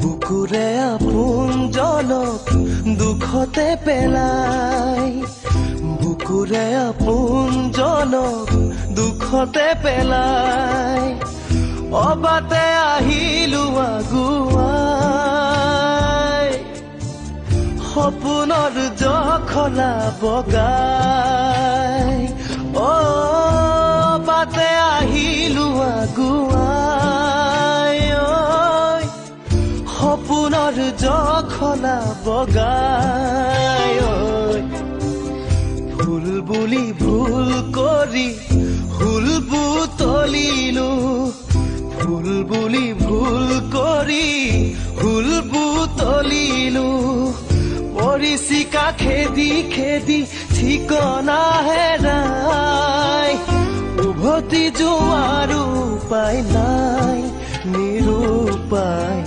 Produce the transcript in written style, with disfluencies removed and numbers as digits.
বুকুৰে আপোনজনক দুখতে পেলাই, বুকুৰে আপোনজনক দুখতে পেলাই, অবাতে আহিলো আগুৱাই, সপোনৰ জখলা বগাই, অবাতে আহিলো আগুৱাই, সপোনৰ জখলা বগাই, ভুল বুলি ভুল কৰি ভুল বুটলিলো, ভুল বুলি ভুল কৰি ভুল বুটলিলো, পৰিচিকা খেদি খেদি ঠিকনা হেৰাই, উভতি যোৱাৰ উপায় নাই নিৰুপায়।